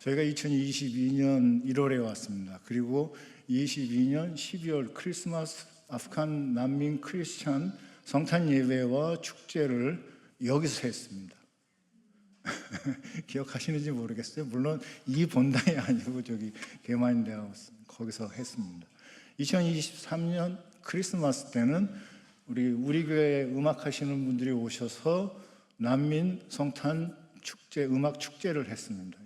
저희가 2022년 1월에 왔습니다. 그리고 22년 12월 크리스마스 아프간 난민 크리스찬 성탄 예배와 축제를 여기서 했습니다. 기억하시는지 모르겠어요. 물론 이 본당이 아니고 저기 개만대하고 거기서 했습니다. 2023년 크리스마스 때는 우리 교회 음악 하시는 분들이 오셔서 난민 성탄 축제, 음악 축제를 했습니다.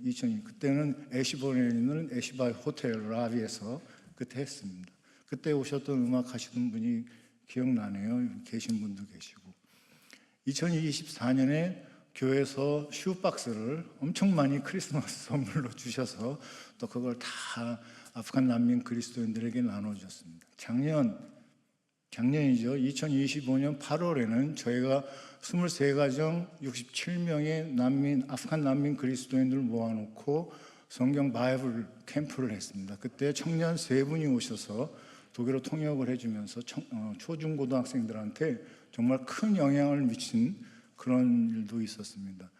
그때는 애시본에 있는 애시바이 호텔 라비에서 그때 했습니다. 그때 오셨던 음악 하시는 분이 기억나네요. 계신 분도 계시고. 2024년에 교회에서 슈박스를 엄청 많이 크리스마스 선물로 주셔서 또 그걸 다 아프간 난민 그리스도인들에게 나눠주셨습니다. 작년이죠. 2025년 8월에는 저희가 23가정 67명의 아프간 난민 그리스도인들을 모아놓고 성경 바이블 캠프를 했습니다. 그때 청년 3분이 오셔서 독일어 통역을 해주면서 초중고등학생들한테 정말 큰 영향을 미친 그런 일도 있었습니다.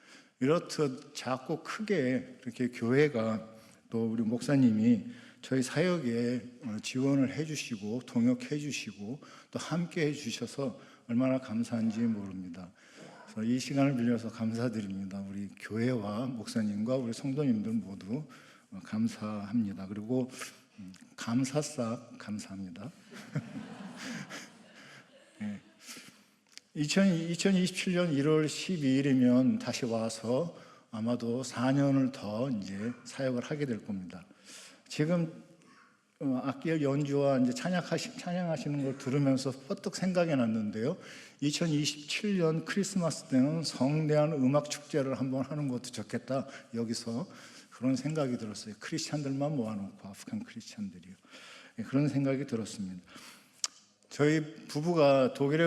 이렇듯 작고 크게 이렇게 교회가 또 우리 목사님이 저희 사역에 지원을 해주시고 동역해 주시고 또 함께 해주셔서 얼마나 감사한지 모릅니다. 그래서 이 시간을 빌려서 감사드립니다. 우리 교회와 목사님과 우리 성도님들 모두 감사합니다. 그리고 감사싹 감사합니다. 네. 2027년 1월 12일이면 다시 와서 아마도 4년을 더 이제 사역을 하게 될 겁니다. 지금 악기 연주와 이제 찬양하시는 걸 들으면서 퍼뜩 생각이 났는데요. 2027년 크리스마스 때는 성대한 음악 축제를 한번 하는 것도 좋겠다. 여기서 그런 생각이 들었어요. 크리스찬들만 모아놓고 아프간 크리스찬들이요. 그런 생각이 들었습니다. 저희 부부가 독일에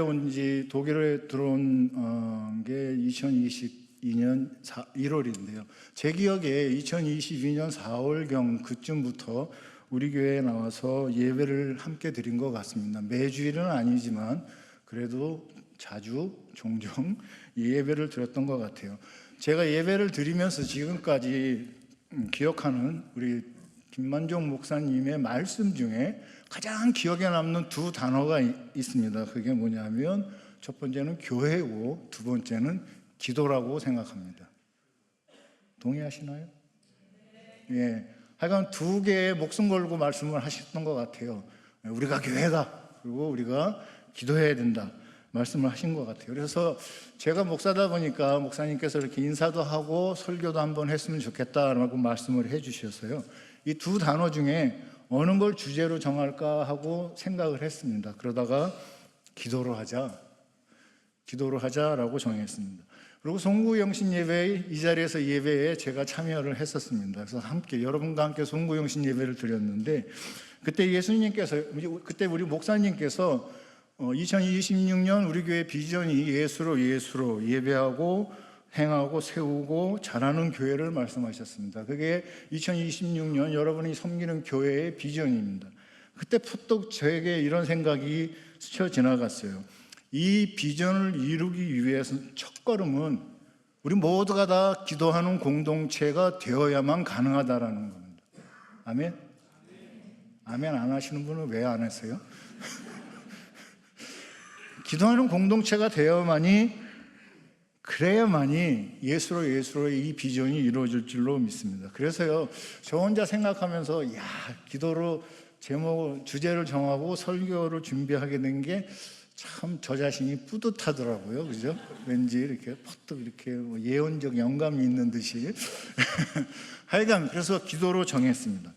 들어온 게 2022년 1월인데요. 제 기억에 2022년 4월경 그쯤부터 우리 교회에 나와서 예배를 함께 드린 것 같습니다. 매주일은 아니지만 그래도 자주 종종 예배를 드렸던 것 같아요. 제가 예배를 드리면서 지금까지 기억하는 우리 김만종 목사님의 말씀 중에 가장 기억에 남는 두 단어가 있습니다. 그게 뭐냐면 첫 번째는 교회고 두 번째는 기도라고 생각합니다. 동의하시나요? 예. 하여간 두 개의 목숨 걸고 말씀을 하셨던 것 같아요. 우리가 교회다. 그리고 우리가 기도해야 된다. 말씀을 하신 것 같아요. 그래서 제가 목사다 보니까 목사님께서 이렇게 인사도 하고 설교도 한번 했으면 좋겠다라고 말씀을 해 주셨어요. 이 두 단어 중에 어느 걸 주제로 정할까 하고 생각을 했습니다. 그러다가 기도로 하자라고 정했습니다. 그리고 송구영신 예배 이 자리에서 예배에 제가 참여를 했었습니다. 그래서 여러분과 함께 송구영신 예배를 드렸는데 그때 그때 우리 목사님께서 2026년 우리 교회 비전이 예수로 예배하고 행하고 세우고 자라는 교회를 말씀하셨습니다. 그게 2026년 여러분이 섬기는 교회의 비전입니다. 그때 푸떡 저에게 이런 생각이 스쳐 지나갔어요. 이 비전을 이루기 위해서 첫걸음은 우리 모두가 다 기도하는 공동체가 되어야만 가능하다라는 겁니다. 아멘? 아멘 안 하시는 분은 왜 안 하세요? 기도하는 공동체가 그래야만이 예수로의 이 비전이 이루어질 줄로 믿습니다. 그래서요, 저 혼자 생각하면서 기도로 주제를 정하고 설교를 준비하게 된 게 참 저 자신이 뿌듯하더라고요. 그죠? 왠지 이렇게 퍼뜩 이렇게 예언적 영감이 있는 듯이. 하여간 그래서 기도로 정했습니다.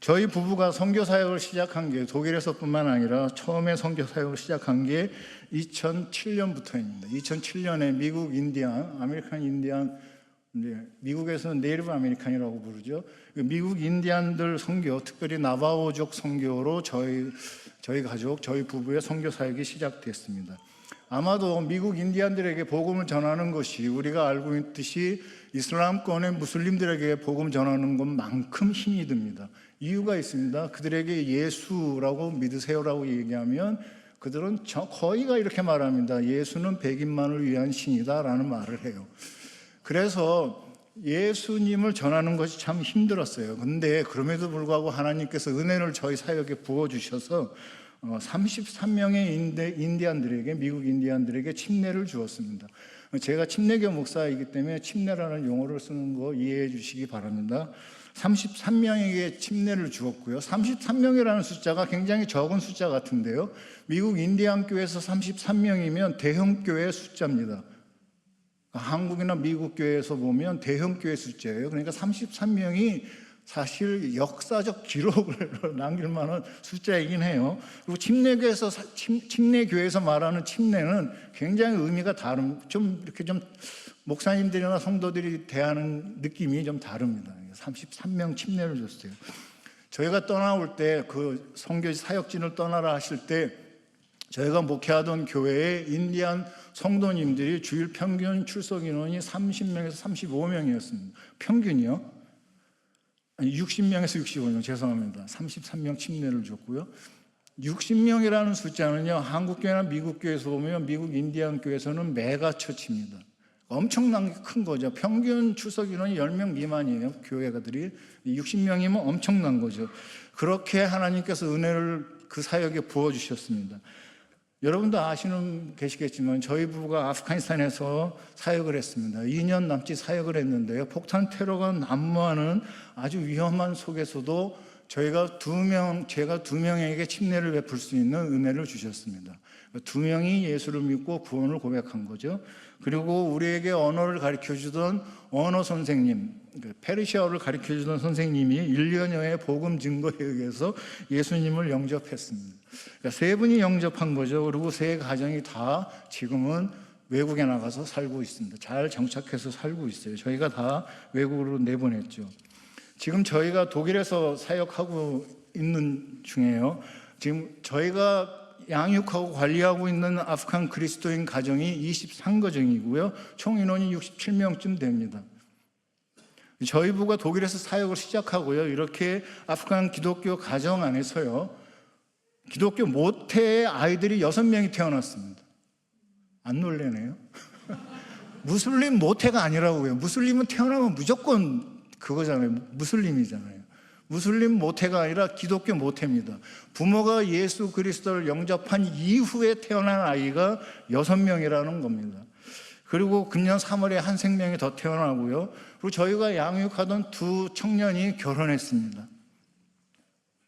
저희 부부가 선교 사역을 시작한 게 독일에서뿐만 아니라 처음에 선교 사역을 시작한 게 2007년부터입니다. 2007년에 아메리칸 인디안, 미국에서는 네이티브 아메리칸이라고 부르죠. 미국 인디안들 선교, 특별히 나바오족 선교로 저희 가족, 저희 부부의 선교 사역이 시작됐습니다. 아마도 미국 인디안들에게 복음을 전하는 것이 우리가 알고 있듯이 이슬람권의 무슬림들에게 복음 전하는 것만큼 힘이 듭니다. 이유가 있습니다. 그들에게 예수라고 믿으세요라고 얘기하면 그들은 거의가 이렇게 말합니다. 예수는 백인만을 위한 신이다 라는 말을 해요. 그래서 예수님을 전하는 것이 참 힘들었어요. 근데 그럼에도 불구하고 하나님께서 은혜를 저희 사역에 부어주셔서 33명의 인디안들에게, 미국 인디안들에게 침례를 주었습니다. 제가 침례교 목사이기 때문에 침례라는 용어를 쓰는 거 이해해 주시기 바랍니다. 33명에게 침례를 주었고요. 33명이라는 숫자가 굉장히 적은 숫자 같은데요, 미국 인디안 교회에서 33명이면 대형 교회 숫자입니다. 한국이나 미국 교회에서 보면 대형 교회 숫자예요. 그러니까 33명이 사실 역사적 기록을 남길 만한 숫자이긴 해요. 그리고 침례교회에서 말하는 침례는 굉장히 의미가 좀 이렇게 좀 목사님들이나 성도들이 대하는 느낌이 좀 다릅니다. 33명 침례를 줬어요. 저희가 떠나올 때, 그 선교 사역진을 떠나라 하실 때, 저희가 목회하던 교회의 인디안 성도님들이 주일 평균 출석 인원이 30명에서 35명이었습니다. 평균이요? 아니, 60명에서 65명, 죄송합니다. 33명 침례를 줬고요. 60명이라는 숫자는요, 한국교회나 미국교회에서 보면 미국 인디안 교회에서는 메가처치입니다. 엄청나게 큰 거죠. 평균 출석 인원이 10명 미만이에요, 교회가들이. 60명이면 엄청난 거죠. 그렇게 하나님께서 은혜를 그 사역에 부어주셨습니다. 여러분도 계시겠지만 저희 부부가 아프가니스탄에서 사역을 했습니다. 2년 남짓 사역을 했는데요, 폭탄 테러가 난무하는 아주 위험한 속에서도 제가 두 명에게 침례를 베풀 수 있는 은혜를 주셨습니다. 2명이 예수를 믿고 구원을 고백한 거죠. 그리고 우리에게 언어를 가르쳐주던 언어 선생님, 페르시아어를 가르쳐주던 선생님이 1년여의 복음 증거에 의해서 예수님을 영접했습니다. 그러니까 3분이 영접한 거죠. 그리고 3가정이 다 지금은 외국에 나가서 살고 있습니다. 잘 정착해서 살고 있어요. 저희가 다 외국으로 내보냈죠. 지금 저희가 독일에서 사역하고 있는 중에요. 지금 저희가 양육하고 관리하고 있는 아프간 그리스도인 가정이 23가정이고요. 총 인원이 67명쯤 됩니다. 저희 부부가 독일에서 사역을 시작하고요, 이렇게 아프간 기독교 가정 안에서요, 기독교 모태의 아이들이 6명이 태어났습니다. 안 놀래네요? 무슬림 모태가 아니라고요. 무슬림은 태어나면 무조건 그거잖아요. 무슬림이잖아요. 무슬림 모태가 아니라 기독교 모태입니다. 부모가 예수 그리스도를 영접한 이후에 태어난 아이가 6명이라는 겁니다. 그리고 금년 3월에 한 생명이 더 태어나고요. 그리고 저희가 양육하던 2 청년이 결혼했습니다.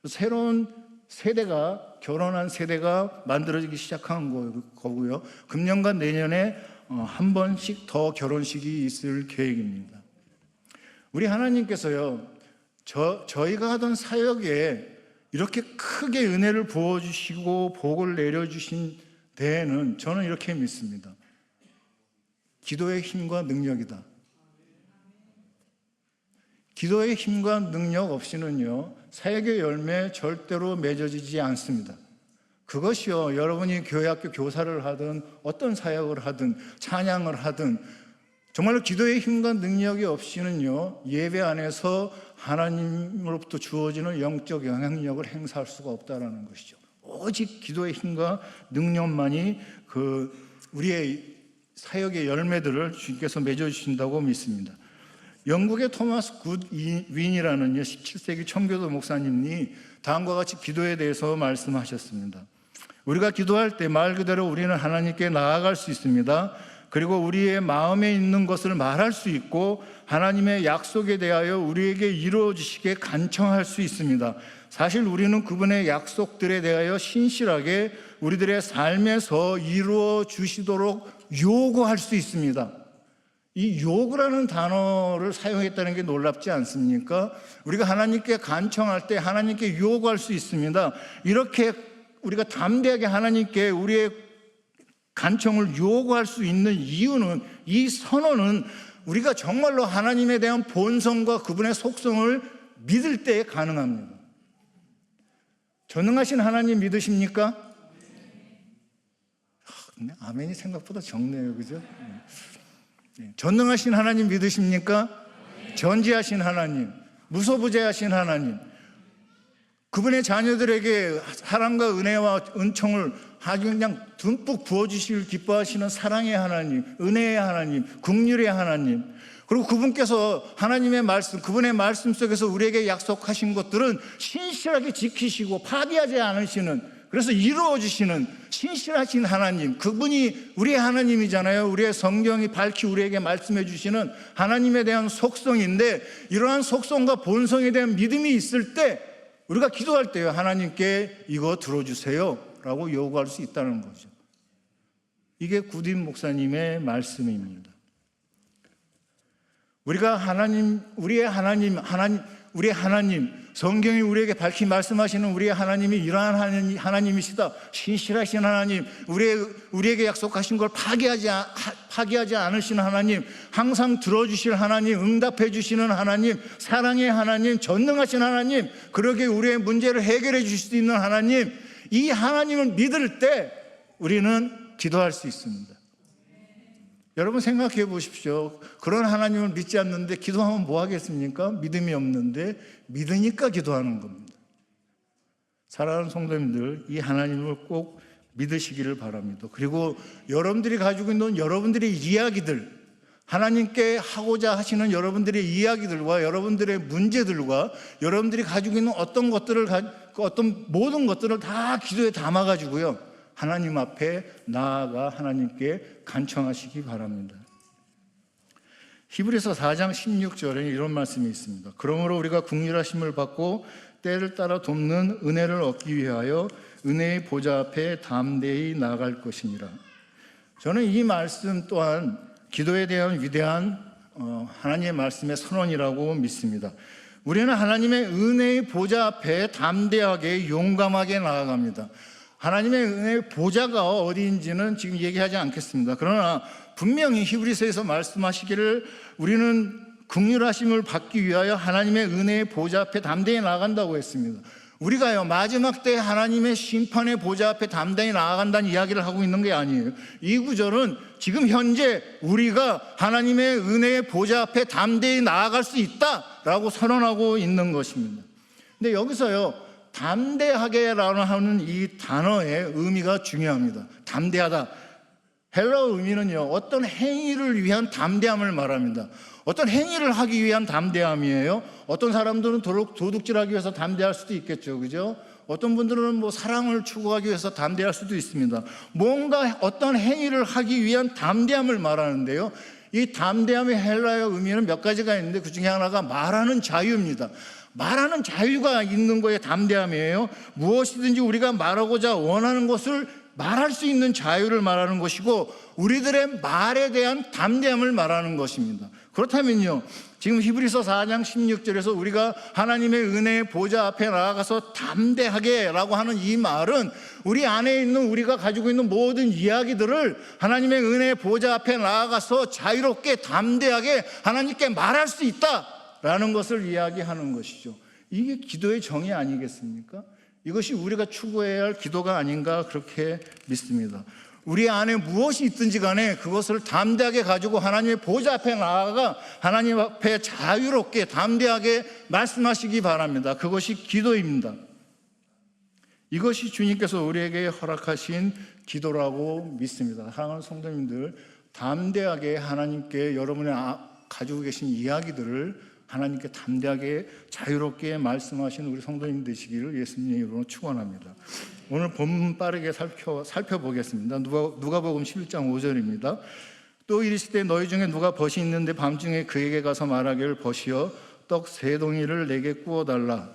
새로운 세대가, 결혼한 세대가 만들어지기 시작한 거고요. 금년과 내년에 한 번씩 더 결혼식이 있을 계획입니다. 우리 하나님께서요, 저희가 하던 사역에 이렇게 크게 은혜를 부어주시고 복을 내려주신 데에는 저는 이렇게 믿습니다. 기도의 힘과 능력이다. 기도의 힘과 능력 없이는요, 사역의 열매 절대로 맺어지지 않습니다. 그것이요, 여러분이 교회학교 교사를 하든 어떤 사역을 하든 찬양을 하든 정말로 기도의 힘과 능력이 없이는요, 예배 안에서 하나님으로부터 주어지는 영적 영향력을 행사할 수가 없다는 것이죠. 오직 기도의 힘과 능력만이 우리의 사역의 열매들을 주님께서 맺어주신다고 믿습니다. 영국의 토마스 굿윈이라는 17세기 청교도 목사님이 다음과 같이 기도에 대해서 말씀하셨습니다. 우리가 기도할 때 말 그대로 우리는 하나님께 나아갈 수 있습니다. 그리고 우리의 마음에 있는 것을 말할 수 있고 하나님의 약속에 대하여 우리에게 이루어 주시게 간청할 수 있습니다. 사실 우리는 그분의 약속들에 대하여 신실하게 우리들의 삶에서 이루어 주시도록 요구할 수 있습니다. 이 요구라는 단어를 사용했다는 게 놀랍지 않습니까? 우리가 하나님께 간청할 때 하나님께 요구할 수 있습니다. 이렇게 우리가 담대하게 하나님께 우리의 간청을 요구할 수 있는 이유는, 이 선언은 우리가 정말로 하나님에 대한 본성과 그분의 속성을 믿을 때 가능합니다. 전능하신 하나님 믿으십니까? 아멘이 생각보다 적네요, 그죠? 전능하신 하나님 믿으십니까? 전지하신 하나님, 무소부재하신 하나님, 그분의 자녀들에게 사랑과 은혜와 은총을 아주 그냥 듬뿍 부어주시길 기뻐하시는 사랑의 하나님, 은혜의 하나님, 긍휼의 하나님, 그리고 그분께서 하나님의 말씀, 그분의 말씀 속에서 우리에게 약속하신 것들은 신실하게 지키시고 파기하지 않으시는, 그래서 이루어지시는 신실하신 하나님, 그분이 우리의 하나님이잖아요. 우리의 성경이 밝히 우리에게 말씀해 주시는 하나님에 대한 속성인데, 이러한 속성과 본성에 대한 믿음이 있을 때 우리가 기도할 때요, 하나님께 이거 들어주세요 라고 요구할 수 있다는 거죠. 이게 구딘 목사님의 말씀입니다. 우리가 우리의 하나님, 성경이 우리에게 밝히 말씀하시는 우리의 하나님이 이러한 하나님이시다. 신실하신 하나님, 우리에게 약속하신 걸 파기하지 않으시는 하나님, 항상 들어주실 하나님, 응답해 주시는 하나님, 사랑의 하나님, 전능하신 하나님, 그러게 우리의 문제를 해결해 주실 수 있는 하나님, 이 하나님을 믿을 때 우리는 기도할 수 있습니다. 여러분 생각해 보십시오. 그런 하나님을 믿지 않는데 기도하면 뭐 하겠습니까? 믿음이 없는데 믿으니까 기도하는 겁니다. 사랑하는 성도님들, 이 하나님을 꼭 믿으시기를 바랍니다. 그리고 여러분들이 가지고 있는 여러분들의 이야기들, 하나님께 하고자 하시는 여러분들의 이야기들과 여러분들의 문제들과 여러분들이 가지고 있는 어떤 모든 것들을 다 기도에 담아가지고요, 하나님 앞에 나아가 하나님께 간청하시기 바랍니다. 히브리서 4장 16절에 이런 말씀이 있습니다. 그러므로 우리가 긍휼하심을 받고 때를 따라 돕는 은혜를 얻기 위하여 은혜의 보좌 앞에 담대히 나아갈 것이니라. 저는 이 말씀 또한 기도에 대한 위대한 하나님의 말씀의 선언이라고 믿습니다. 우리는 하나님의 은혜의 보좌 앞에 담대하게 용감하게 나아갑니다. 하나님의 은혜의 보좌가 어디인지는 지금 얘기하지 않겠습니다. 그러나 분명히 히브리서에서 말씀하시기를 우리는 긍휼하심을 받기 위하여 하나님의 은혜의 보좌 앞에 담대히 나아간다고 했습니다. 우리가요, 마지막 때 하나님의 심판의 보좌 앞에 담대히 나아간다는 이야기를 하고 있는 게 아니에요. 이 구절은 지금 현재 우리가 하나님의 은혜의 보좌 앞에 담대히 나아갈 수 있다라고 선언하고 있는 것입니다. 근데 여기서요, 담대하게라는 하는 이 단어의 의미가 중요합니다. 담대하다. 헬라어 의미는요, 어떤 행위를 위한 담대함을 말합니다. 어떤 행위를 하기 위한 담대함이에요. 어떤 사람들은 도둑질하기 위해서 담대할 수도 있겠죠, 그죠? 어떤 분들은 뭐 사랑을 추구하기 위해서 담대할 수도 있습니다. 뭔가 어떤 행위를 하기 위한 담대함을 말하는데요, 이 담대함의 헬라어 의미는 몇 가지가 있는데 그 중에 하나가 말하는 자유입니다. 말하는 자유가 있는 거에 담대함이에요. 무엇이든지 우리가 말하고자 원하는 것을 말할 수 있는 자유를 말하는 것이고, 우리들의 말에 대한 담대함을 말하는 것입니다. 그렇다면요, 지금 히브리서 4장 16절에서 우리가 하나님의 은혜의 보좌 앞에 나아가서 담대하게 라고 하는 이 말은 우리 안에 있는, 우리가 가지고 있는 모든 이야기들을 하나님의 은혜의 보좌 앞에 나아가서 자유롭게 담대하게 하나님께 말할 수 있다 라는 것을 이야기하는 것이죠. 이게 기도의 정의 아니겠습니까? 이것이 우리가 추구해야 할 기도가 아닌가 그렇게 믿습니다. 우리 안에 무엇이 있든지 간에 그것을 담대하게 가지고 하나님의 보좌 앞에 나아가 하나님 앞에 자유롭게 담대하게 말씀하시기 바랍니다. 그것이 기도입니다. 이것이 주님께서 우리에게 허락하신 기도라고 믿습니다. 사랑하는 성도님들, 담대하게 하나님께 여러분의 가지고 계신 이야기들을 하나님께 담대하게 자유롭게 말씀하시는 우리 성도님 되시기를 예수님의 이름으로 축원합니다. 오늘 본문 빠르게 살펴보겠습니다. 누가복음 11장 5절입니다. 또 이르시되 너희 중에 누가 벗이 있는데 밤중에 그에게 가서 말하기를 벗이여 떡 3덩이를 내게 구워달라.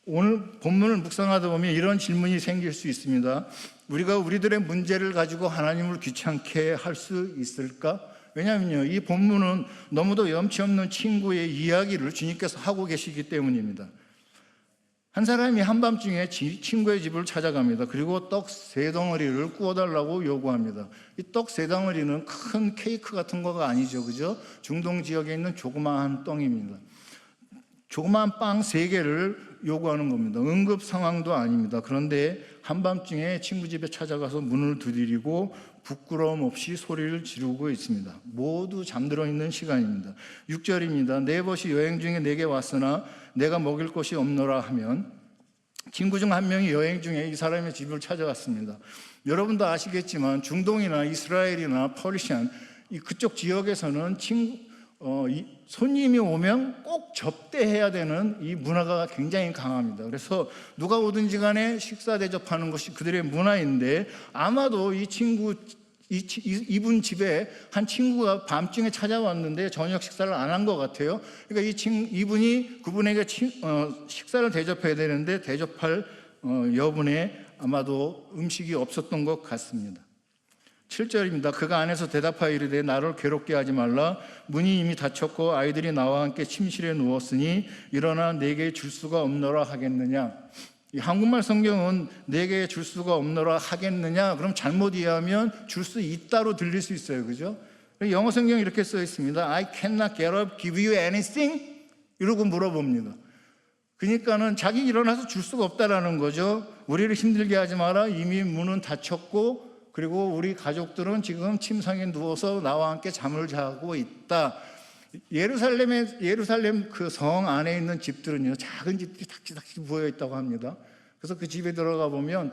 오늘 본문을 묵상하다 보면 이런 질문이 생길 수 있습니다. 우리가 우리들의 문제를 가지고 하나님을 귀찮게 할 수 있을까? 왜냐하면요, 이 본문은 너무도 염치 없는 친구의 이야기를 주님께서 하고 계시기 때문입니다. 한 사람이 한밤중에 친구의 집을 찾아갑니다. 그리고 떡 3덩어리를 구워달라고 요구합니다. 이 떡 3덩어리는 큰 케이크 같은 거가 아니죠, 그죠? 중동 지역에 있는 조그마한 떡입니다. 조그마한 빵 3개를 요구하는 겁니다. 응급 상황도 아닙니다. 그런데 한밤중에 친구 집에 찾아가서 문을 두드리고 부끄러움 없이 소리를 지르고 있습니다. 모두 잠들어 있는 시간입니다. 6절입니다. 내 벗이 여행 중에 내게 왔으나 내가 먹일 것이 없노라 하면, 친구 중 한 명이 여행 중에 이 사람의 집을 찾아왔습니다. 여러분도 아시겠지만 중동이나 이스라엘이나 퍼시안 그쪽 지역에서는 손님이 오면 꼭 접대해야 되는 이 문화가 굉장히 강합니다. 그래서 누가 오든지 간에 식사 대접하는 것이 그들의 문화인데, 아마도 이분 집에 한 친구가 밤중에 찾아왔는데 저녁 식사를 안 한 것 같아요. 그러니까 이분이 그분에게 식사를 대접해야 되는데 대접할 여분에 아마도 음식이 없었던 것 같습니다. 7절입니다. 그가 안에서 대답하여 이르되 나를 괴롭게 하지 말라. 문이 이미 닫혔고 아이들이 나와 함께 침실에 누웠으니 일어나 내게 줄 수가 없노라 하겠느냐. 이 한국말 성경은 내게 줄 수가 없노라 하겠느냐, 그럼 잘못 이해하면 줄 수 있다로 들릴 수 있어요. 그죠? 영어 성경에 이렇게 써 있습니다. I cannot get up, give you anything? 이러고 물어봅니다. 그러니까는 자기 일어나서 줄 수가 없다라는 거죠. 우리를 힘들게 하지 마라. 이미 문은 닫혔고, 그리고 우리 가족들은 지금 침상에 누워서 나와 함께 잠을 자고 있다. 예루살렘 그 성 안에 있는 집들은요, 작은 집들이 탁지탁지 부여 있다고 합니다. 그래서 그 집에 들어가 보면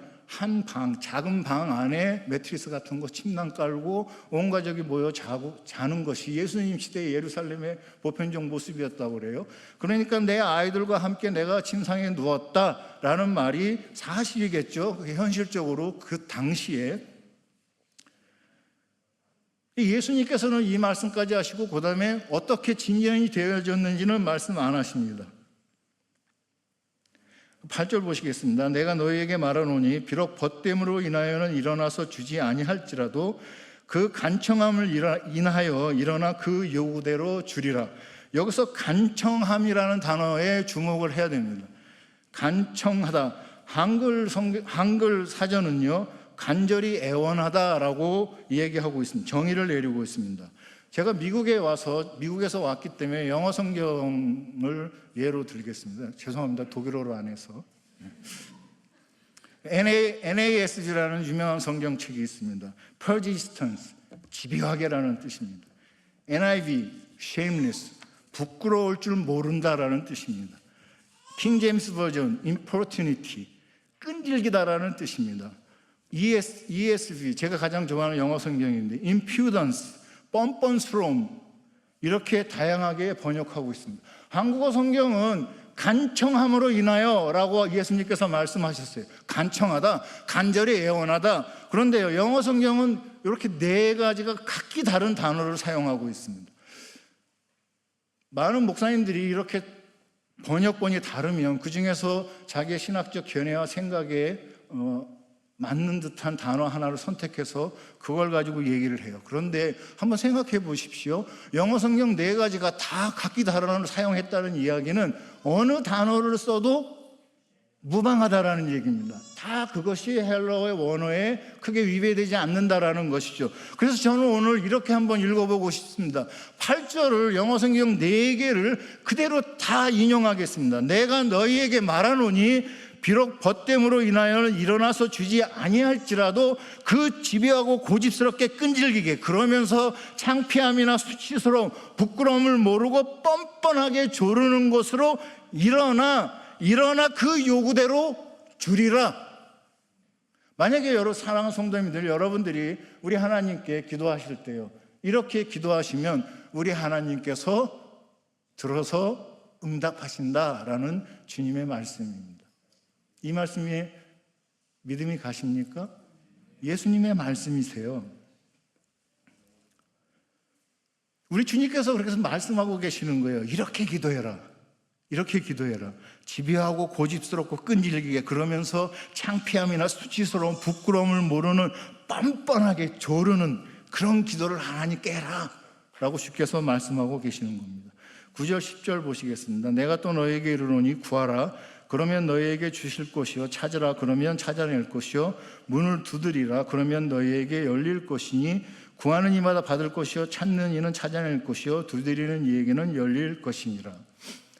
작은 방 안에 매트리스 같은 거 침낭 깔고 온 가족이 모여 자는 것이 예수님 시대의 예루살렘의 보편적 모습이었다고 그래요. 그러니까 내 아이들과 함께 내가 침상에 누웠다라는 말이 사실이겠죠. 그게 현실적으로 그 당시에. 예수님께서는 이 말씀까지 하시고 그 다음에 어떻게 진전이 되어졌는지는 말씀 안 하십니다. 8절 보시겠습니다. 내가 너희에게 말하노니 비록 벗됨으로 인하여는 일어나서 주지 아니할지라도 그 간청함을 인하여 일어나 그 요구대로 주리라. 여기서 간청함이라는 단어에 주목을 해야 됩니다. 간청하다. 한글 사전은요, 간절히 애원하다라고 얘기하고 있습니다. 정의를 내리고 있습니다. 제가 미국에서 왔기 때문에 영어 성경을 예로 들겠습니다. 죄송합니다. 독일어로 안 해서. NASG라는 유명한 성경책이 있습니다. persistence, 집요하게라는 뜻입니다. NIV, shameless, 부끄러울 줄 모른다라는 뜻입니다. 킹 제임스 버전, importunity, 끈질기다라는 뜻입니다. ESV, 제가 가장 좋아하는 영어 성경인데 impudence, 뻔뻔스러움, 이렇게 다양하게 번역하고 있습니다. 한국어 성경은 간청함으로 인하여 라고 예수님께서 말씀하셨어요. 간청하다, 간절히 애원하다. 그런데요, 영어 성경은 이렇게 네 가지가 각기 다른 단어를 사용하고 있습니다. 많은 목사님들이 이렇게 번역본이 다르면 그 중에서 자기의 신학적 견해와 생각에 맞는 듯한 단어 하나를 선택해서 그걸 가지고 얘기를 해요. 그런데 한번 생각해 보십시오. 영어 성경 네 가지가 다 각기 다른 단어를 사용했다는 이야기는 어느 단어를 써도 무방하다라는 얘기입니다. 다 그것이 헬라어의 원어에 크게 위배되지 않는다라는 것이죠. 그래서 저는 오늘 이렇게 한번 읽어보고 싶습니다. 8절을 영어 성경 4개를 그대로 다 인용하겠습니다. 내가 너희에게 말하노니 비록 벗됨으로 인하여 일어나서 주지 아니할지라도 그 집요하고 고집스럽게 끈질기게, 그러면서 창피함이나 수치스러움, 부끄러움을 모르고 뻔뻔하게 조르는 것으로 일어나 그 요구대로 주리라. 만약에 사랑하는 성도님들, 여러분들이 우리 하나님께 기도하실 때요, 이렇게 기도하시면 우리 하나님께서 들어서 응답하신다라는 주님의 말씀입니다. 이 말씀에 믿음이 가십니까? 예수님의 말씀이세요. 우리 주님께서 그렇게 말씀하고 계시는 거예요. 이렇게 기도해라. 이렇게 기도해라. 집요하고 고집스럽고 끈질기게, 그러면서 창피함이나 수치스러운 부끄러움을 모르는 뻔뻔하게 조르는 그런 기도를 하나님께 해라 라고 주께서 말씀하고 계시는 겁니다. 9절 10절 보시겠습니다. 내가 또 너에게 이르노니 구하라 그러면 너희에게 주실 것이요, 찾으라 그러면 찾아낼 것이요, 문을 두드리라 그러면 너희에게 열릴 것이니 구하는 이마다 받을 것이요, 찾는 이는 찾아낼 것이요, 두드리는 이에게는 열릴 것이니라.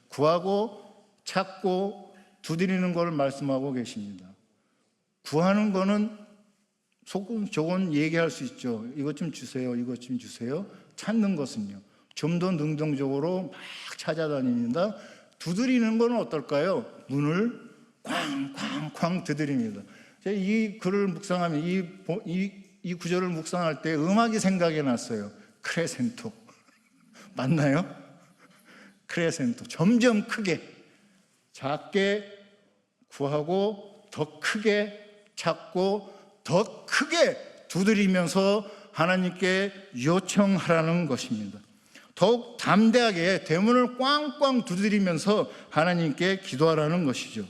구하고 찾고 두드리는 것을 말씀하고 계십니다. 구하는 거는 조금 얘기할 수 있죠. 이것 좀 주세요, 이것 좀 주세요. 찾는 것은요, 좀 더 능동적으로 막 찾아다닙니다. 두드리는 건 어떨까요? 문을 쾅쾅쾅 두드립니다. 이 글을 묵상하면 이 구절을 묵상할 때 음악이 생각이 났어요. 크레센토, 맞나요? 크레센토. 점점 크게, 작게 구하고 더 크게 찾고 더 크게 두드리면서 하나님께 요청하라는 것입니다. 더욱 담대하게 대문을 꽝꽝 두드리면서 하나님께 기도하라는 것이죠.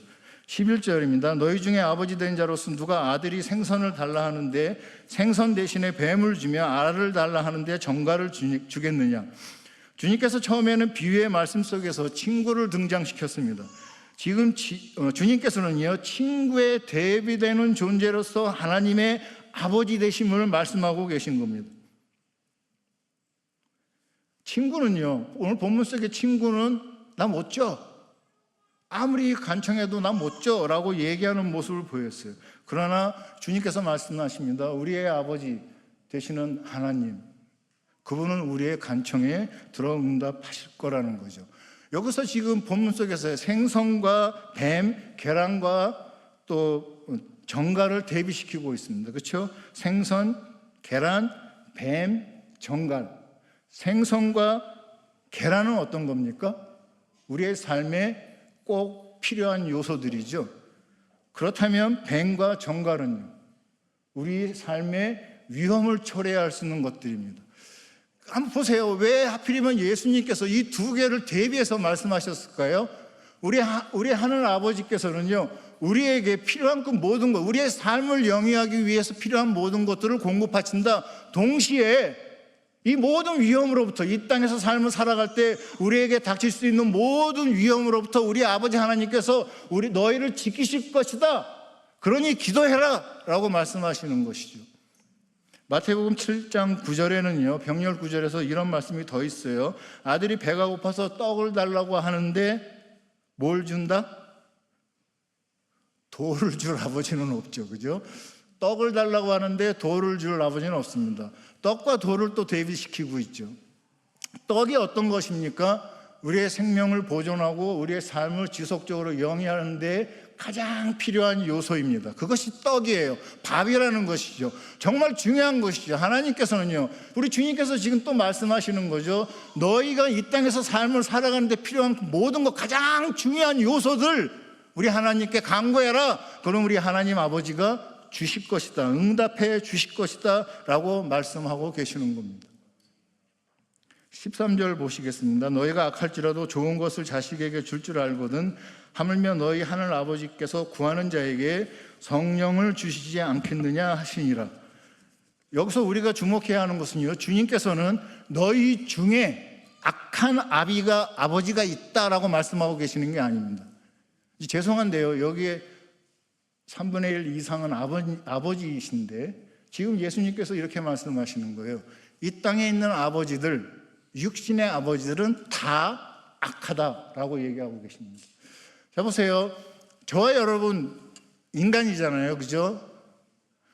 11절입니다. 너희 중에 아버지 된 자로서 누가 아들이 생선을 달라 하는데 생선 대신에 뱀을 주며 알을 달라 하는데 정갈을 주겠느냐. 주님께서 처음에는 비유의 말씀 속에서 친구를 등장시켰습니다. 지금 주님께서는요, 친구에 대비되는 존재로서 하나님의 아버지 되심을 말씀하고 계신 겁니다. 친구는요, 오늘 본문 속의 친구는 나 못 줘, 아무리 간청해도 나 못 줘 라고 얘기하는 모습을 보였어요. 그러나 주님께서 말씀하십니다. 우리의 아버지 되시는 하나님, 그분은 우리의 간청에 들어 응답하실 거라는 거죠. 여기서 지금 본문 속에서 생선과 뱀, 계란과 또 정갈을 대비시키고 있습니다. 그렇죠? 생선, 계란, 뱀, 정갈. 생선과 계란은 어떤 겁니까? 우리의 삶에 꼭 필요한 요소들이죠. 그렇다면 뱀과 정갈은요, 우리 삶의 위험을 초래할 수 있는 것들입니다. 한번 보세요. 왜 하필이면 예수님께서 이 두 개를 대비해서 말씀하셨을까요? 우리 하늘 아버지께서는요, 우리에게 필요한 그 모든 것, 우리의 삶을 영위하기 위해서 필요한 모든 것들을 공급하신다. 동시에 이 모든 위험으로부터, 이 땅에서 삶을 살아갈 때 우리에게 닥칠 수 있는 모든 위험으로부터 우리 아버지 하나님께서 너희를 지키실 것이다. 그러니 기도해라 라고 말씀하시는 것이죠. 마태복음 7장 9절에는요, 병렬 9절에서 이런 말씀이 더 있어요. 아들이 배가 고파서 떡을 달라고 하는데 뭘 준다? 돌을 줄 아버지는 없죠. 그죠? 떡을 달라고 하는데 돌을 줄 아버지는 없습니다. 떡과 돌을 또 대비시키고 있죠. 떡이 어떤 것입니까? 우리의 생명을 보존하고 우리의 삶을 지속적으로 영위하는 데 가장 필요한 요소입니다. 그것이 떡이에요. 밥이라는 것이죠. 정말 중요한 것이죠. 하나님께서는요, 우리 주님께서 지금 또 말씀하시는 거죠. 너희가 이 땅에서 삶을 살아가는 데 필요한 모든 것, 가장 중요한 요소들 우리 하나님께 간구해라. 그럼 우리 하나님 아버지가 주실 것이다, 응답해 주실 것이다 라고 말씀하고 계시는 겁니다. 13절 보시겠습니다. 너희가 악할지라도 좋은 것을 자식에게 줄 줄 알거든 하물며 너희 하늘 아버지께서 구하는 자에게 성령을 주시지 않겠느냐 하시니라. 여기서 우리가 주목해야 하는 것은요, 주님께서는 너희 중에 악한 아버지가 있다라고 말씀하고 계시는 게 아닙니다. 죄송한데요, 여기에 3분의 1 이상은 아버지이신데 지금 예수님께서 이렇게 말씀하시는 거예요. 이 땅에 있는 아버지들, 육신의 아버지들은 다 악하다라고 얘기하고 계십니다. 자, 보세요. 저와 여러분 인간이잖아요. 그죠?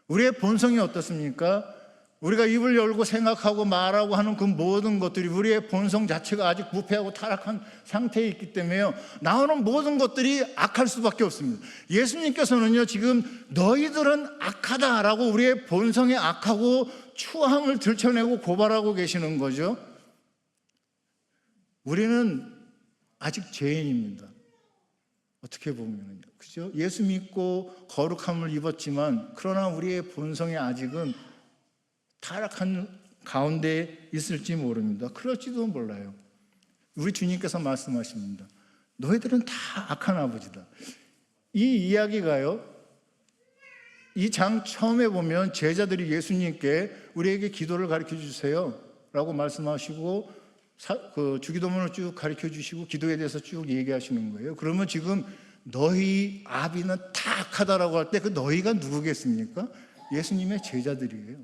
우리의 본성이 어떻습니까? 우리가 입을 열고 생각하고 말하고 하는 그 모든 것들이 우리의 본성 자체가 아직 부패하고 타락한 상태에 있기 때문에요, 나오는 모든 것들이 악할 수밖에 없습니다. 예수님께서는요, 지금 너희들은 악하다라고 우리의 본성에 악하고 추함을 들춰내고 고발하고 계시는 거죠. 우리는 아직 죄인입니다. 어떻게 보면요, 그죠? 예수 믿고 거룩함을 입었지만 그러나 우리의 본성이 아직은 타락한 가운데 있을지 모릅니다. 그럴지도 몰라요. 우리 주님께서 말씀하십니다. 너희들은 다 악한 아버지다. 이 이야기가요, 이 장 처음에 보면 제자들이 예수님께 우리에게 기도를 가르쳐 주세요 라고 말씀하시고 주기도문을 쭉 가르쳐 주시고 기도에 대해서 쭉 얘기하시는 거예요. 그러면 지금 너희 아비는 다 악하다라고 할 때 그 너희가 누구겠습니까? 예수님의 제자들이에요.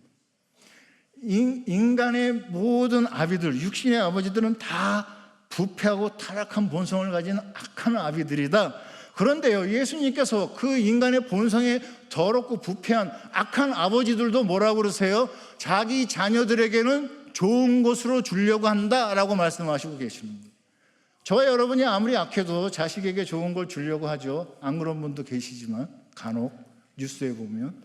인간의 모든 아비들, 육신의 아버지들은 다 부패하고 타락한 본성을 가진 악한 아비들이다. 그런데요, 예수님께서 그 인간의 본성에 더럽고 부패한 악한 아버지들도 뭐라고 그러세요? 자기 자녀들에게는 좋은 것으로 주려고 한다라고 말씀하시고 계십니다. 저와 여러분이 아무리 악해도 자식에게 좋은 걸 주려고 하죠. 안 그런 분도 계시지만 간혹 뉴스에 보면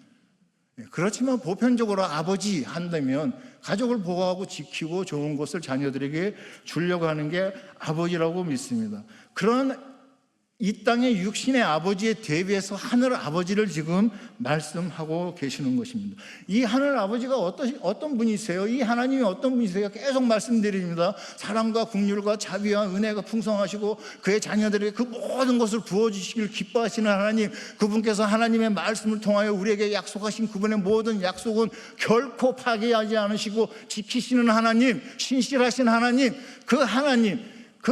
그렇지만 보편적으로 아버지 한다면 가족을 보호하고 지키고 좋은 것을 자녀들에게 주려고 하는 게 아버지라고 믿습니다. 그런 이 땅의 육신의 아버지에 대비해서 하늘 아버지를 지금 말씀하고 계시는 것입니다. 이 하늘 아버지가 어떤 분이세요? 이 하나님이 어떤 분이세요? 계속 말씀드립니다. 사랑과 긍휼과 자비와 은혜가 풍성하시고 그의 자녀들에게 그 모든 것을 부어주시길 기뻐하시는 하나님, 그분께서 하나님의 말씀을 통하여 우리에게 약속하신 그분의 모든 약속은 결코 파괴하지 않으시고 지키시는 하나님, 신실하신 하나님, 그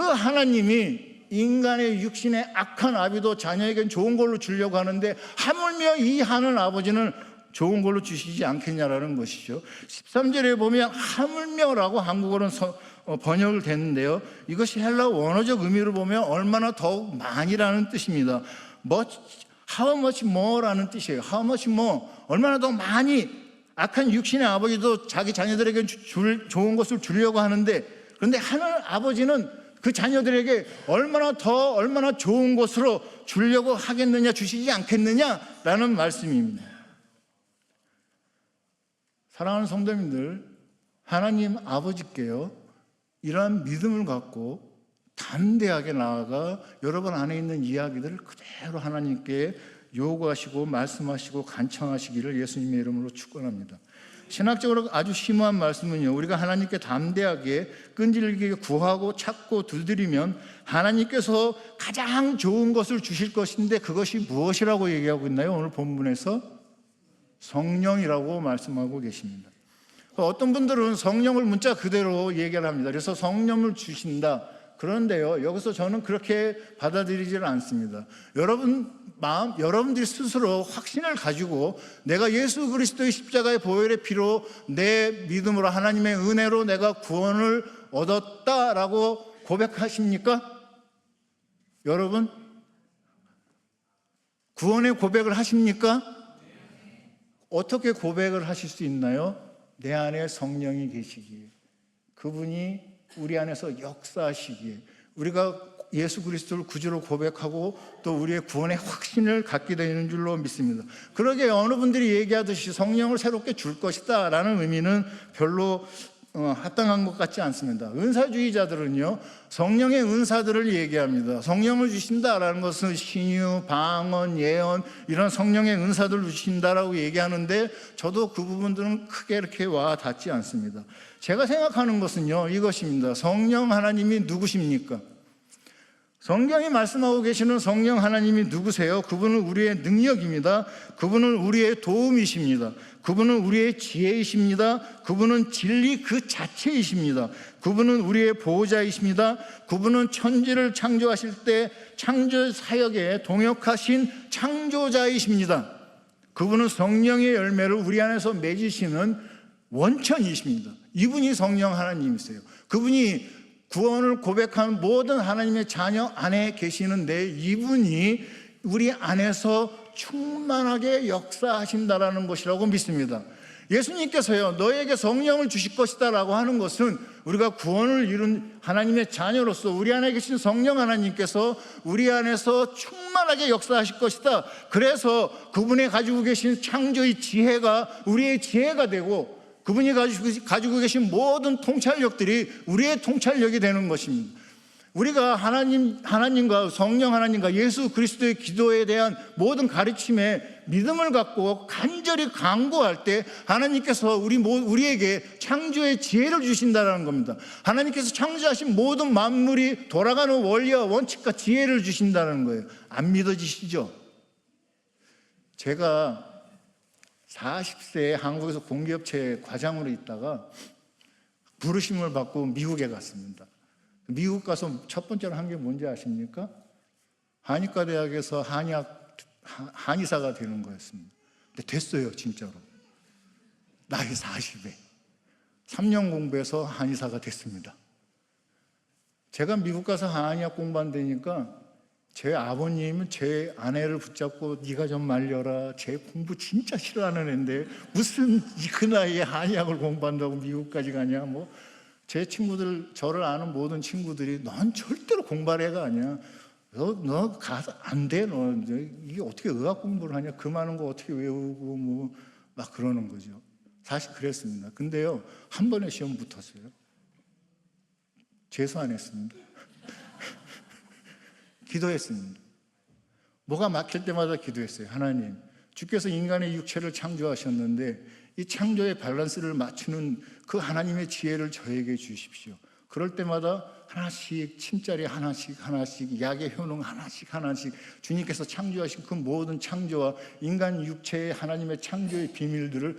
하나님이 인간의 육신의 악한 아비도 자녀에겐 좋은 걸로 주려고 하는데 하물며 이 하늘 아버지는 좋은 걸로 주시지 않겠냐라는 것이죠. 13절에 보면 하물며라고 한국어로는 번역을 됐는데요, 이것이 헬라 원어적 의미로 보면 얼마나 더욱 많이라는 뜻입니다. How much more라는 뜻이에요. How much more, 얼마나 더 많이. 악한 육신의 아버지도 자기 자녀들에게 좋은 것을 주려고 하는데, 그런데 하늘 아버지는 그 자녀들에게 얼마나 좋은 것으로 주려고 하겠느냐, 주시지 않겠느냐라는 말씀입니다. 사랑하는 성도님들, 하나님 아버지께요 이러한 믿음을 갖고 담대하게 나아가 여러분 안에 있는 이야기들을 그대로 하나님께 요구하시고 말씀하시고 간청하시기를 예수님의 이름으로 축원합니다. 신학적으로 아주 심오한 말씀은요, 우리가 하나님께 담대하게 끈질기게 구하고 찾고 두드리면 하나님께서 가장 좋은 것을 주실 것인데, 그것이 무엇이라고 얘기하고 있나요? 오늘 본문에서 성령이라고 말씀하고 계십니다. 어떤 분들은 성령을 문자 그대로 얘기를 합니다. 그래서 성령을 주신다. 그런데요, 여기서 저는 그렇게 받아들이지는 않습니다. 여러분들이 스스로 확신을 가지고 내가 예수 그리스도의 십자가의 보혈의 피로 내 믿음으로 하나님의 은혜로 내가 구원을 얻었다라고 고백하십니까? 여러분, 구원의 고백을 하십니까? 어떻게 고백을 하실 수 있나요? 내 안에 성령이 계시기에, 그분이 우리 안에서 역사하시기에, 우리가 예수 그리스도를 구주로 고백하고 또 우리의 구원의 확신을 갖게 되는 줄로 믿습니다. 그러게 어느 분들이 얘기하듯이 성령을 새롭게 줄 것이다 라는 의미는 별로 합당한 것 같지 않습니다. 은사주의자들은요, 성령의 은사들을 얘기합니다. 성령을 주신다라는 것은 신유, 방언, 예언, 이런 성령의 은사들을 주신다라고 얘기하는데, 저도 그 부분들은 크게 이렇게 와 닿지 않습니다. 제가 생각하는 것은요, 이것입니다. 성령 하나님이 누구십니까? 성경이 말씀하고 계시는 성령 하나님이 누구세요? 그분은 우리의 능력입니다. 그분은 우리의 도움이십니다. 그분은 우리의 지혜이십니다. 그분은 진리 그 자체이십니다. 그분은 우리의 보호자이십니다. 그분은 천지를 창조하실 때 창조 사역에 동역하신 창조자이십니다. 그분은 성령의 열매를 우리 안에서 맺으시는 원천이십니다. 이분이 성령 하나님이세요. 그분이 구원을 고백하는 모든 하나님의 자녀 안에 계시는데, 이분이 우리 안에서 충만하게 역사하신다라는 것이라고 믿습니다. 예수님께서요, 너에게 성령을 주실 것이다 라고 하는 것은 우리가 구원을 이룬 하나님의 자녀로서 우리 안에 계신 성령 하나님께서 우리 안에서 충만하게 역사하실 것이다. 그래서 그분이 가지고 계신 창조의 지혜가 우리의 지혜가 되고, 그분이 가지고 계신 모든 통찰력들이 우리의 통찰력이 되는 것입니다. 우리가 하나님과 성령 하나님과 예수 그리스도의 기도에 대한 모든 가르침에 믿음을 갖고 간절히 간구할 때 하나님께서 우리에게 창조의 지혜를 주신다는 겁니다. 하나님께서 창조하신 모든 만물이 돌아가는 원리와 원칙과 지혜를 주신다는 거예요. 안 믿어지시죠? 제가 40세에 한국에서 공기업체 과장으로 있다가 부르심을 받고 미국에 갔습니다. 미국 가서 첫 번째로 한 게 뭔지 아십니까? 한의과 대학에서 한의사가 되는 거였습니다. 근데 됐어요, 진짜로. 나이 40에 3년 공부해서 한의사가 됐습니다. 제가 미국 가서 한의학 공부한다니까 제 아버님은 제 아내를 붙잡고 네가 좀 말려라, 제 공부 진짜 싫어하는 애인데 무슨 그 나이에 한의학을 공부한다고 미국까지 가냐. 제 친구들, 저를 아는 모든 친구들이 넌 절대로 공부할 애가 아니야, 너 가서 안 돼, 너 이게 어떻게 의학 공부를 하냐, 그 많은 거 어떻게 외우고 막 그러는 거죠. 사실 그랬습니다. 근데요, 한 번에 시험 붙었어요. 재수 안 했습니다. 기도했습니다. 뭐가 막힐 때마다 기도했어요. 하나님, 주께서 인간의 육체를 창조하셨는데 이 창조의 밸런스를 맞추는 그 하나님의 지혜를 저에게 주십시오. 그럴 때마다 하나씩, 침자리 하나씩, 약의 효능 하나씩 주님께서 창조하신 그 모든 창조와 인간 육체의 하나님의 창조의 비밀들을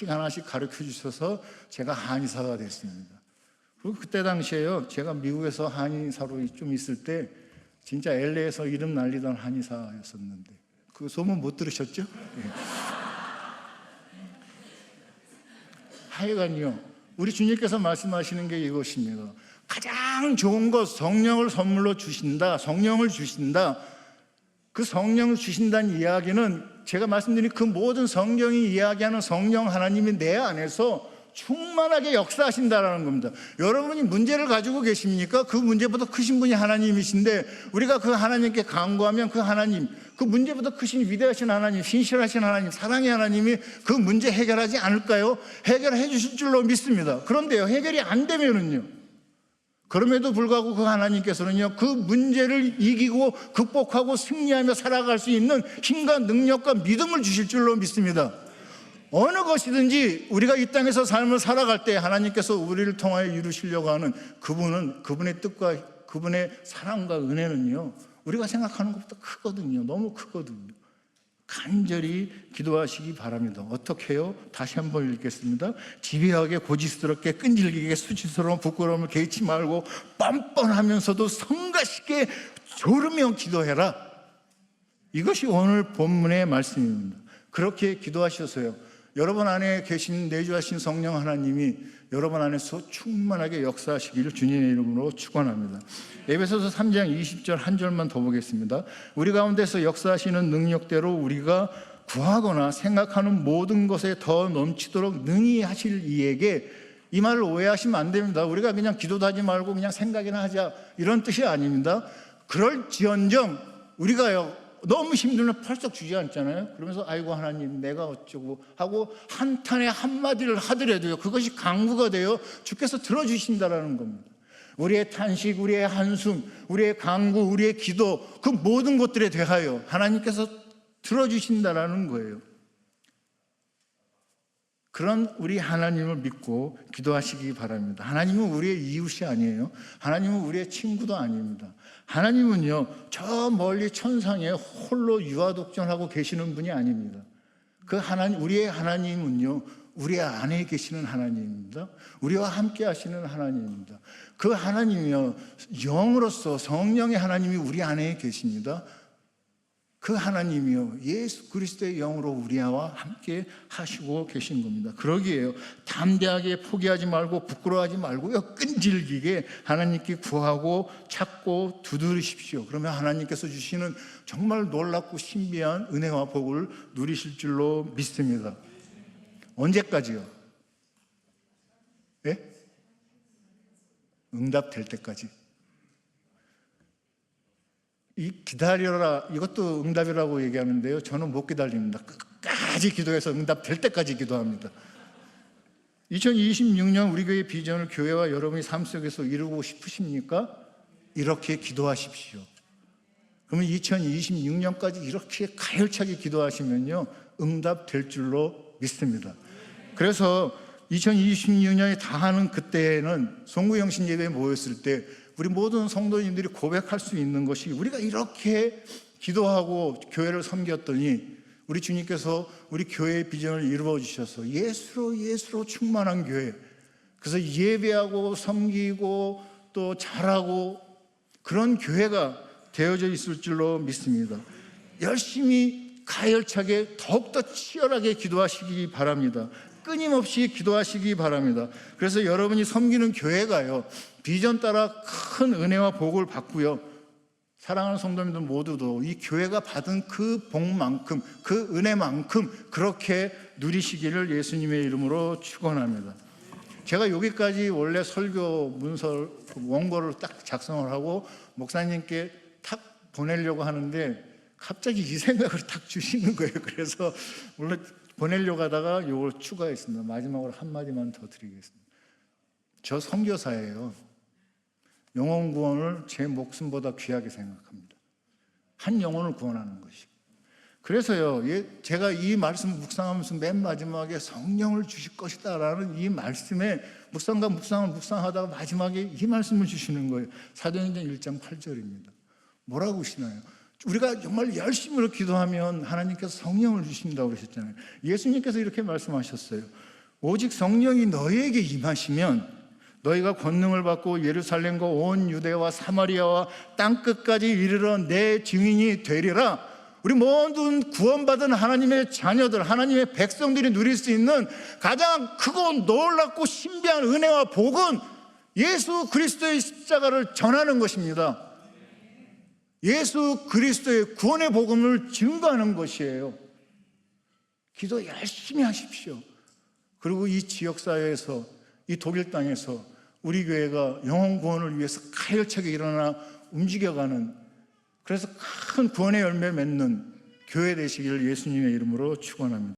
하나씩 가르쳐 주셔서 제가 한의사가 됐습니다. 그리고 그때 당시에요, 제가 미국에서 한의사로 좀 있을 때 진짜 LA에서 이름 날리던 한의사였었는데 그 소문 못 들으셨죠? 네. 하여간요, 우리 주님께서 말씀하시는 게 이것입니다. 가장 좋은 것, 성령을 선물로 주신다, 성령을 주신다. 그 성령을 주신다는 이야기는 제가 말씀드린 그 모든 성경이 이야기하는 성령 하나님이 내 안에서 충만하게 역사하신다라는 겁니다. 여러분이 문제를 가지고 계십니까? 그 문제보다 크신 분이 하나님이신데 우리가 그 하나님께 간구하면 그 하나님, 그 문제보다 크신 위대하신 하나님, 신실하신 하나님, 사랑의 하나님이 그 문제 해결하지 않을까요? 해결해 주실 줄로 믿습니다. 그런데요, 해결이 안 되면은요, 그럼에도 불구하고 그 하나님께서는요, 그 문제를 이기고 극복하고 승리하며 살아갈 수 있는 힘과 능력과 믿음을 주실 줄로 믿습니다. 어느 것이든지 우리가 이 땅에서 삶을 살아갈 때 하나님께서 우리를 통하여 이루시려고 하는 그분의 뜻과 그분의 사랑과 은혜는요, 우리가 생각하는 것보다 크거든요. 너무 크거든요. 간절히 기도하시기 바랍니다. 어떻게 해요? 다시 한번 읽겠습니다. 집요하게 고집스럽게 끈질기게 수치스러운 부끄러움을 개의치 말고 뻔뻔하면서도 성가시게 조르며 기도해라. 이것이 오늘 본문의 말씀입니다. 그렇게 기도하셔서요, 여러분 안에 계신 내주하신 성령 하나님이 여러분 안에서 충만하게 역사하시기를 주님의 이름으로 축원합니다. 에베소서 3장 20절 한 절만 더 보겠습니다. 우리 가운데서 역사하시는 능력대로 우리가 구하거나 생각하는 모든 것에 더 넘치도록 능히 하실 이에게, 이 말을 오해하시면 안 됩니다. 우리가 그냥 기도도 하지 말고 그냥 생각이나 하자 이런 뜻이 아닙니다. 그럴지언정 우리가요, 너무 힘들면 펄썩 주저앉잖아요. 그러면서 아이고 하나님 내가 어쩌고 하고 한탄의 한마디를 하더라도요, 그것이 강구가 되어 주께서 들어주신다라는 겁니다. 우리의 탄식, 우리의 한숨, 우리의 강구, 우리의 기도, 그 모든 것들에 대하여 하나님께서 들어주신다라는 거예요. 그런 우리 하나님을 믿고 기도하시기 바랍니다. 하나님은 우리의 이웃이 아니에요. 하나님은 우리의 친구도 아닙니다. 하나님은요, 저 멀리 천상에 홀로 유아독존하고 계시는 분이 아닙니다. 그 하나님, 우리의 하나님은요, 우리 안에 계시는 하나님입니다. 우리와 함께 하시는 하나님입니다. 그 하나님이요, 영으로서 성령의 하나님이 우리 안에 계십니다. 그 하나님이요, 예수 그리스도의 영으로 우리와 함께 하시고 계신 겁니다. 그러기에요, 담대하게 포기하지 말고 부끄러워하지 말고요, 끈질기게 하나님께 구하고 찾고 두드리십시오. 그러면 하나님께서 주시는 정말 놀랍고 신비한 은혜와 복을 누리실 줄로 믿습니다. 언제까지요? 예? 응답될 때까지. 이 기다려라, 이것도 응답이라고 얘기하는데요, 저는 못 기다립니다. 끝까지 기도해서 응답될 때까지 기도합니다. 2026년 우리 교회 비전을 교회와 여러분의 삶 속에서 이루고 싶으십니까? 이렇게 기도하십시오. 그러면 2026년까지 이렇게 가열차게 기도하시면요, 응답될 줄로 믿습니다. 그래서 2026년이 다 하는 그때에는 송구영신 예배에 모였을 때 우리 모든 성도님들이 고백할 수 있는 것이, 우리가 이렇게 기도하고 교회를 섬겼더니 우리 주님께서 우리 교회의 비전을 이루어 주셔서 예수로 충만한 교회, 그래서 예배하고 섬기고 또 잘하고 그런 교회가 되어져 있을 줄로 믿습니다. 열심히 가열차게 더욱더 치열하게 기도하시기 바랍니다. 끊임없이 기도하시기 바랍니다. 그래서 여러분이 섬기는 교회가요, 비전 따라 큰 은혜와 복을 받고요, 사랑하는 성도님들 모두도 이 교회가 받은 그 복만큼, 그 은혜만큼 그렇게 누리시기를 예수님의 이름으로 축원합니다. 제가 여기까지 원래 설교 문서 원고를 딱 작성을 하고 목사님께 탁 보내려고 하는데 갑자기 이 생각을 탁 주시는 거예요. 그래서 물론 보내려고 하다가 이걸 추가했습니다. 마지막으로 한마디만 더 드리겠습니다. 저 선교사예요. 영혼 구원을 제 목숨보다 귀하게 생각합니다. 한 영혼을 구원하는 것이. 그래서요, 제가 이 말씀 묵상하면서 맨 마지막에 성령을 주실 것이다 라는 이 말씀에 묵상과 묵상을 묵상하다가 마지막에 이 말씀을 주시는 거예요. 사도행전 1장 8절입니다. 뭐라고 하시나요? 우리가 정말 열심으로 기도하면 하나님께서 성령을 주신다고 그러셨잖아요. 예수님께서 이렇게 말씀하셨어요. 오직 성령이 너희에게 임하시면 너희가 권능을 받고 예루살렘과 온 유대와 사마리아와 땅끝까지 이르러 내 증인이 되리라. 우리 모든 구원받은 하나님의 자녀들, 하나님의 백성들이 누릴 수 있는 가장 크고 놀랍고 신비한 은혜와 복은 예수 그리스도의 십자가를 전하는 것입니다. 예수 그리스도의 구원의 복음을 증거하는 것이에요. 기도 열심히 하십시오. 그리고 이 지역사회에서, 이 독일 땅에서 우리 교회가 영혼 구원을 위해서 가열차게 일어나 움직여가는, 그래서 큰 구원의 열매 맺는 교회 되시기를 예수님의 이름으로 축원합니다.